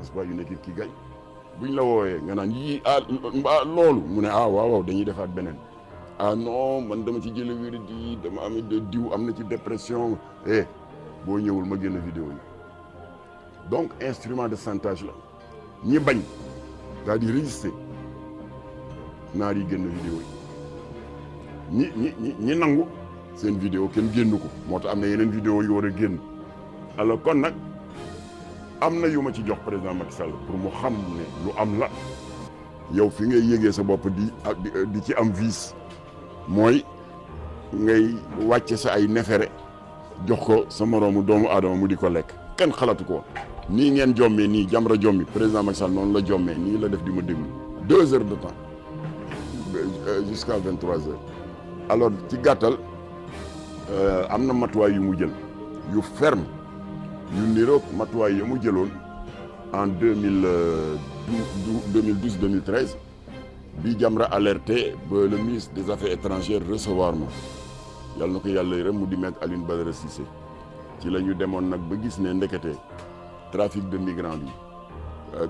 n'est-ce pas une équipe qui gagne buñ la woowee nga naan yii mbaa loolu mu ne waaw dañuy defaat beneen non man dama ci jële wéri di dama am diw am na ci dépression boo ñëwul ma génn vidéo yi donc instrument de chantage la ñi bañ daal di résister naar yi génn vidéo yi ñi nangu seen vidéo kenn génn ko moo tax am na yeneen vidéo yu war a génn alors kon nag am na yu ma ci jox président Macky Sall pour mu xam ne lu am la yow fi ngay yëgee sa bopp di ci am vice mooy ngay wàcce sa ay nefere jox ko sa moroomu doomu aadama mu di ko lekk kenn xalatu ko nii ngeen jommee nii Jamra jommi président Macky Sall noonu la jommee nii la def di ma déglu 2 heures de temps jusqu'à 23 heures alors ci gàttal am na matuwaay yu mu jël yu ferme yu niroog matuwaay yu mu jëloon en 2012-2013 bi Jamra alerté ba le ministre des affaires étrangères recevoir ma yàlla na ko yàlla yërëm mu di Me Alioune Badara Cissé ci la ñu demoon nag ba gis ne ndekete trafic de migrants bi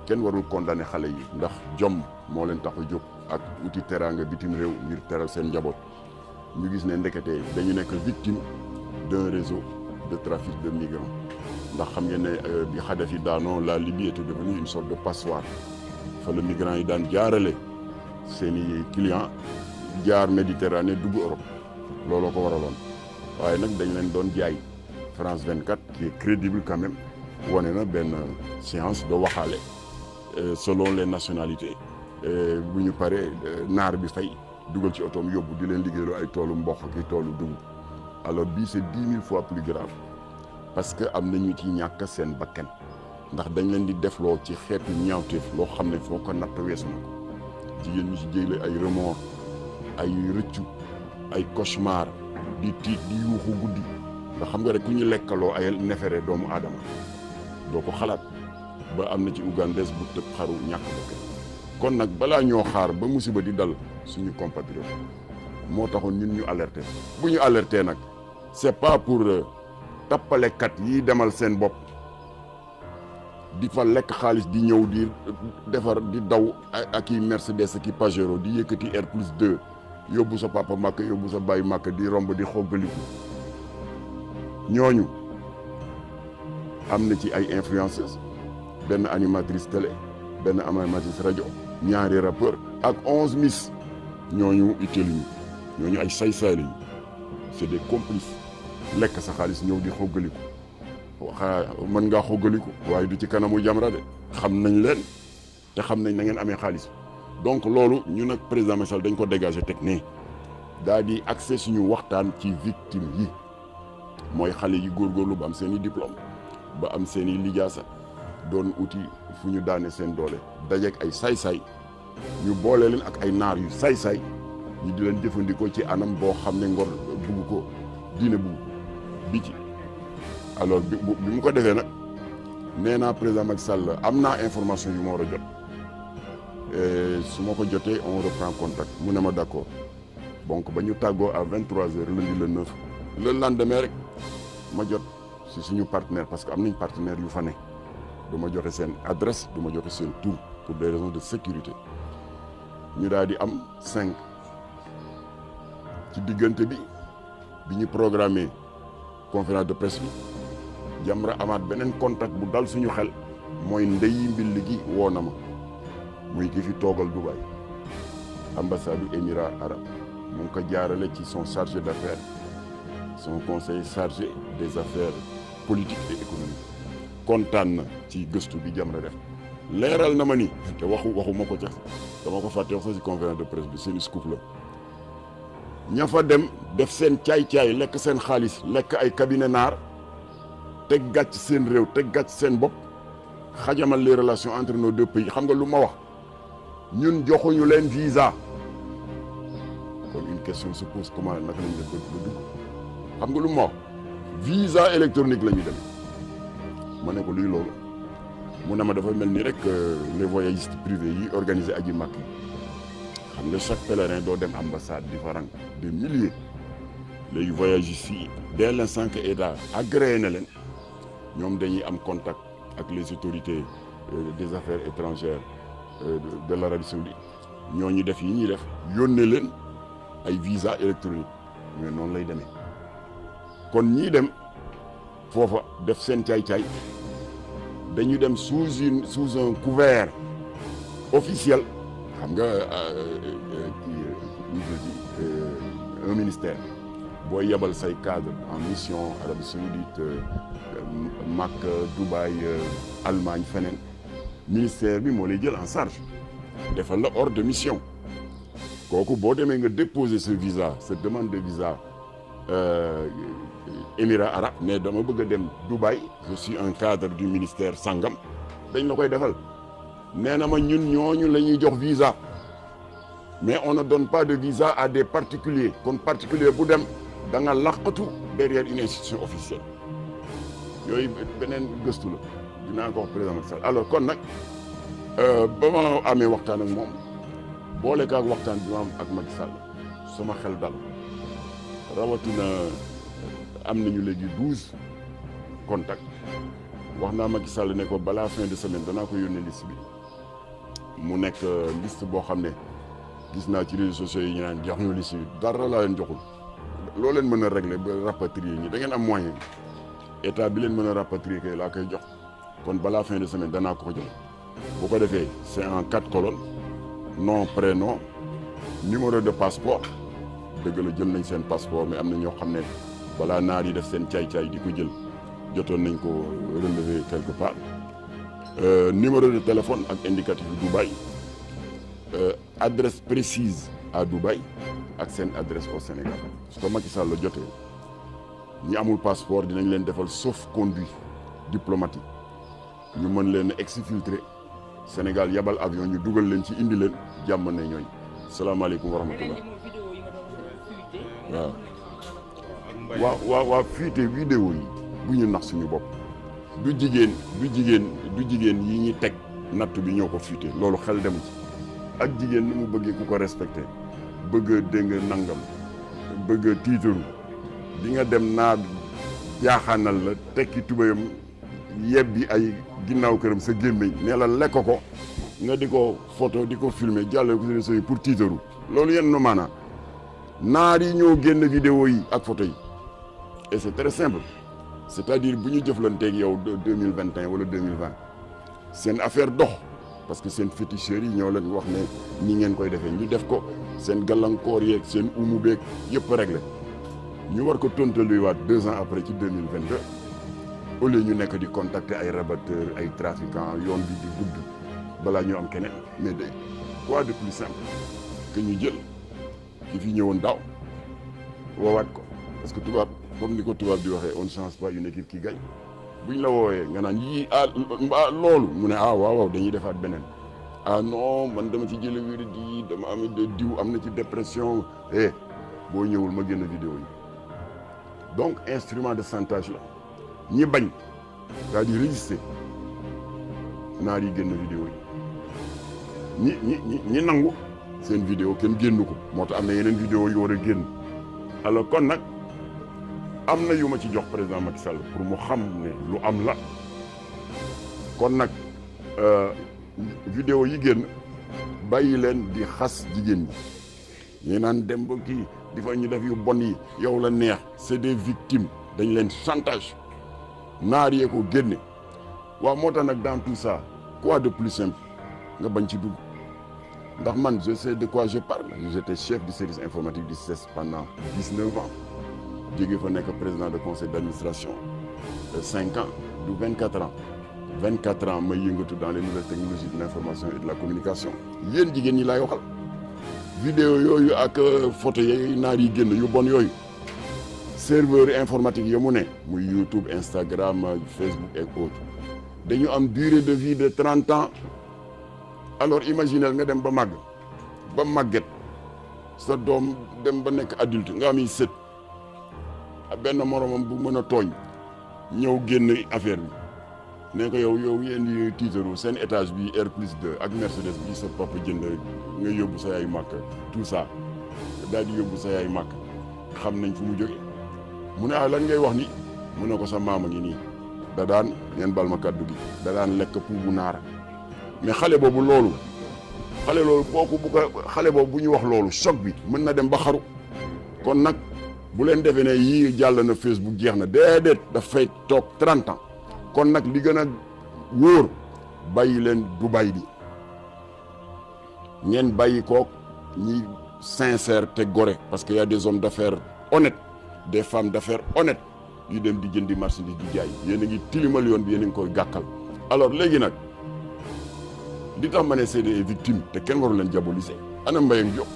kenn warul condamné xale yi ndax jom moo leen tax a jóg ak uti teraanga bitim réew ngir teral seen njaboot ñu gis ne ndekete dañu nekk victime d'un réseau de trafic de migrants ndax xam ngeen ne bi Kadhafi daanoo la Libye était devenue une sorte de passoire fa la migrants yi daan jaarale seeni clients jaar Méditerranée dugg Europe looloo ko waraloon waaye nag dañ leen doon jaay France 24 qui est crédible quand même wane na benn séance de waxaale selon les nationalités bu ñu paree naar bi fay dugal ci otoom yóbbu di leen liggéeyloo ay toolu mboq ki toolu dugub alors bii c'est 10 000 fois plus grave parce que am na ñu ci ñàkk seen bakkan ndax dañ leen di defloo ci xeetu ñaawteef loo xam ne foo ko natt weesu na ko jigéen ñi ci jële ay remords ay rëccu ay cauchemar di tiit di yuuxu guddi nga xam nga rek ku ñu lekkaloo ay nefere doomu aadama doo ko xalaat ba am na ci ougandaise bu tëb xaru ñàkk bakkan kon nag balaa ñoo xaar ba musiba di dal suñu compatriote moo taxoon ñun ñu alerté bu ñu alerté nag c'est pas pour tappalekat yi demal seen bopp di fa lekk xaalis di ñëw di defar di daw ak i Mercedes ak i Pajero di yëkkati R+2 yóbbu sa papa màkk yóbbu sa baay màkk di romb di xoggaliku ñooñu am na ci ay influenceuses benn animatrice télé benn animatrice rajo ñaari rappeur ak 11 miss ñooñu itteeluñu ñooñu ay say-say lañu c'est des complices lekk sa xaalis ñëw di xoggaliku mën ngaa xoggaliku waaye du ci kanamu Jamra de xam nañ leen te xam nañ na ngeen amee xaalis donc loolu ñu nag président Macky Sall dañ ko dégager teg ne daal di accès suñu waxtaan ci victime yi mooy xale yi góorgóorlu ba am seen i diplôme ba am seen i lijaasa doon uti fu ñu daane seen doole dajeek ay saay-saay ñu boole leen ak ay naar yu saay-saay ñu di leen jëfandikoo ci anam boo xam ne ngor bugg ko diine bugg bi ci alors bi mu ko defee nag nee naa président Macky Sall am naa information yu ma war a jot su ma ko jotee on reprend contact mu ne ma d'accord donc ba ñu tàggoo à 23h lundi le 9 le lendemain rek ma jot si suñu partenaire parce que am nañ partenaire yu fa ne du ma joxe seen adresse du ma joxe seen tout pour des raisons de sécurité ñu daal di am 5 ci diggante bi ñu programmé conférence de presse bi Jamra amaat beneen contact bu dal suñu xel mooy ndeyi mbill gi woo na ma muy ki fi toogal Dubaï ambassade du Émirats arabes mu ngi ko jaarale ci son chargé d'affaires son conseiller chargé des affaires politiques et économiques kontaan na ci gëstu bi Jamra def leeral na ma ni te waxuma ko ca dama ko fàtte wax ci conférence de presse bi seen scoop la ña fa dem def seen caay-caay lekk seen xaalis lekk ay cabinet naar teg gàcc seen réew teg gàcc seen bopp xajamal les relations entre nos deux pays xam nga lu ma wax ñun joxuñu leen visa kon une question se pose comment naka lañ def ba dugg xam nga lu ma wax visa électronique la ñu dem ma ne ko luy loolu mu ne ma dafa mel ni rek les voyagistes privés yi organisé aji Makka xam nga chaque pèlerin doo dem ambassade di fa rang des milliers léegi voyagistes yi dès l'instant que État agréé na leen ñoom dañuy am contact ak les autorités des affaires étrangères de l'Arabie Saoudite ñooñu def yi ñuy def yónnee leen ay visa électronique mais noonu lay demee kon ñii dem foofa def seen caay-caay dañu dem sous un couvert officiel xam nga un ministère booy yebal say cadre en mission Arabie Saoudite Makka Dubaï Allemagne feneen ministère bi moo lay jël en charge defal la ordre de mission kooku boo demee nga déposer ce visa cette demande de visa Émirats arabes mais dama bëgg a dem Dubaï je suis un cadre du ministère sangam dañ la koy defal nee na ma ñun ñooñu la ñuy jox visa mais on ne donne pas de visa à des particuliers kon particulier bu dem da nga laqatu derrière une institution officielle yooyu beneen gëstu la dinaa ko wax président Macky Sall alors kon nag ba ma amee waxtaan ak moom boole ko ak waxtaan bi ma am ak Macky Sall sama xel dal rawatina am nañu léegi 12 contacts wax naa Macky Sall ne ko balaa fin de semaine danaa ko yónnee liste bi mu nekk liste boo xam ne gis naa ci réseaux sociaux yi ñu naan jox ñu liste bi dara laa leen joxul loo leen mën a régler ba rapatrier ñi da ngeen am moyen état bi leen mën a rapatrier kay laa koy jox kon balaa fin de semaine danaa ko jox bu ko defee c'est en 4 colonnes nom prénom numéro de passeport dëgg la jël nañ seen passeport mais am na ñoo xam ne balaa naar yi def seen caay-caay di ko jël jotoon nañ ko relever quelque part numéro de téléphone ak indicatif Dubaï adresse précise à Dubaï ak seen adresse au Sénégal su ko Macky Sall la jotee ñi amul passeport dinañ leen defal sauf-conduit diplomatique ñu mën leen exfiltrer Sénégal yabal avion ñu dugal leen ci indi leen jàmm ne ñooy salaamaaleykum wa rahmatullah waaw fuité vidéo yi bu ñu nax suñu bopp du jigéen yi ñi teg natt bi ñoo ko fuité loolu xel dem ci ak jigéen ni mu bëggee ku ko respecté bëgg a dégg nangam bëgg a tiitaru di nga dem naa jaaxaanal la tekki tubayam yebbi ay ginnaaw këram sa gémmiñ ne la lekk ko nga di ko photo di ko filmer jàllale ko réseaux yi pour tiitaru loolu yenn no maanaa naar yi ñoo génn vidéo yi ak photo yi et c'est très simple c'est-à-dire bu ñu jëflanteeg yow 2021 wala 2020 seen affaire dox parce que seen féticheurs yi ñoo leen wax ne ñi ngeen koy defee ñu def ko seen gàllankoor yeeg seen umu beeg yëpp réglé ñu war ko tontaluwaat 2 ans après ci 2022 au lieu ñu nekk di contacter ay rabatteurs ay trafiquants yoon bi di gudd balaa ñu am keneen mais de quoi de plus simple que ñu jël ki fi ñëwoon daaw woowaat ko parce que tubaab comme ni ko tubaab di waxee on ne change pas une équipe qui gagne buñ la woowee nga naan yii loolu mu ne waaw dañuy defaat beneen non man dama ci jële wér di dama am diw am na ci dépression boo ñëwul ma génn vidéo yi donc instrument de chantage la ñi bañ c'est-à-dire résister naar yi génn vidéo yi ñi nangu seen vidéo kenn génn ko moo tax am na yeneen vidéo yu war a génn alors kon nag am na yu ma ci jox président Macky Sall pour mu xam ne lu am la kon nag vidéo yi génn bàyyi leen di xas jigéen ñi ñu naan dem ba kii di fa ñu def yu bon yi yow la neex c'est des victimes dañ leen chantage naar yee ko génne waaw moo tax nag dans tout ça quoi de plus simple nga bañ ci dugg ndax man je sais de quoi je parle j'étais chef du service informatique du CES pendant 19 ans jóge fa nekk président de conseil d'administration 5 ans du 24 ans 24 ans may yëngatu dans les nouvelles technologies de l'information et de la communication yéen jigéen ñi laay waxal vidéo yooyu ak photo yi naar yi génn yu bon yooyu serveur informatique ya mu ne muy YouTube Instagram Facebook et autres dañu am durée de vie de 30 ans alors imaginez nga dem ba màgg ba màgget sa doom dem ba nekk adulte nga am yi sët benn moromam bu mën a tooñ ñëw génn affaire bi ne ko yow yéen di tiitaru seen étage bi R+2 ak Mercedes bi sa papa jënd nga yóbbu sa yaay màkk tout ça daal di yóbbu sa yaay màkk xam nañ fu mu jóge mu ne lan ngay wax ni mu ne ko sa maama ngi nii da daan ngeen bal ma kaddu gi da daan lekk puubu naara mais xale boobu loolu kooku bu ko xale boobu bu ñu wax loolu choc bi mën na dem ba xaru. kon nag bu leen defee ne yii jàll na Facebook jeex na déedéet dafay toog 30 ans kon nag li gën a wóor bàyyi leen Dubaï bi ngeen bàyyi kook ñi sincère te gore parce que y a des hommes d'affaires honnêtes des femmes d'affaires honnêtes yu dem di jëndi marchandise di jaay yéen a ngi tilimal yoon bi yéen a ngi koy gàkkal. alors léegi nag li tax ma ne c'est des victimes te kenn waru leen diaboliser ana Mbayang Diop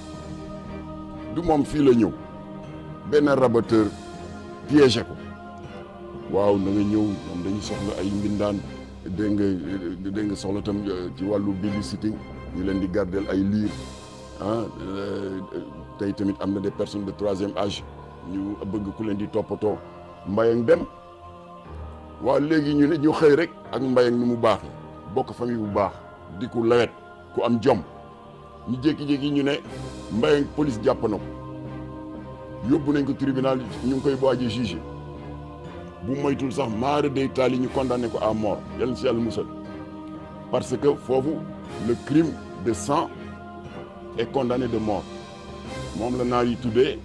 du moom fii la ñëw benn rabatteur piégé ko waaw na nga ñëw ñoom dañuy soxla ay mbindaan dégg nga soxla tam ci wàllu babysitting ñu leen di gardel ay liir tey tamit am na des personnes de 3e âge ñu bëgg ku leen di toppatoo Mbayang dem waaw léegi ñu ne ñu xëy rek ak Mbayang ni mu baaxee bokk famille bu baax di ku lawet ku am jom ñu jékki-jékki ñu ne Mbayang police jàpp na ko yóbbu nañ ko tribunal ñu ngi koy waaj a jugé bu moytul sax maara day taal yi ñu condamné ko à mort yàlla si yàlla musal parce que foofu le crime de sang est condamné de mort moom la naar yi tuddee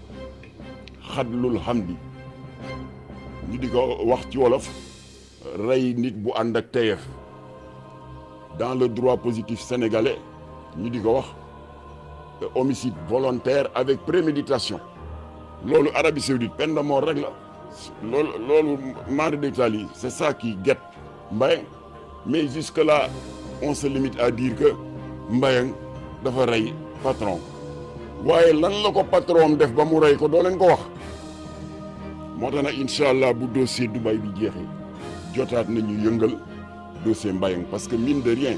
xadlul hamdi ñu di ko wax ci wolof rey nit bu ànd ak teyef dans le droit positif sénégalais ñu di ko wax homicide volontaire avec préméditation loolu Arabie Saoudite peine de mort rek la loolu mari d'Italie c'est ça qui guette Mbayang mais jusque là on se limite à dire que Mbayang dafa rey patron waaye lan la ko patron def ba mu rey ko doo leen ko wax moo tax nag incha allah bu dossier Dubaï bi jeexee jotaat nañu yëngal dossier Mbayang parce que mine de rien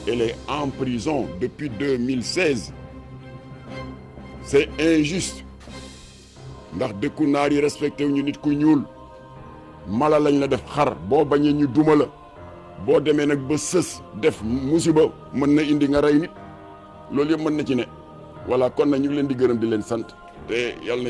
elle est en prison depuis 2016 c'est injuste ndax dëkku naar yi respecté wu ñu nit ku ñuul mala lañ la def xar boo bañee ñu duma la boo demee nag ba sës def musiba mën na indi nga rey nit loolu yëpp mën na ci ne voilà kon na ñu ngi leen di gërëm di leen sant te yàlla na yàlla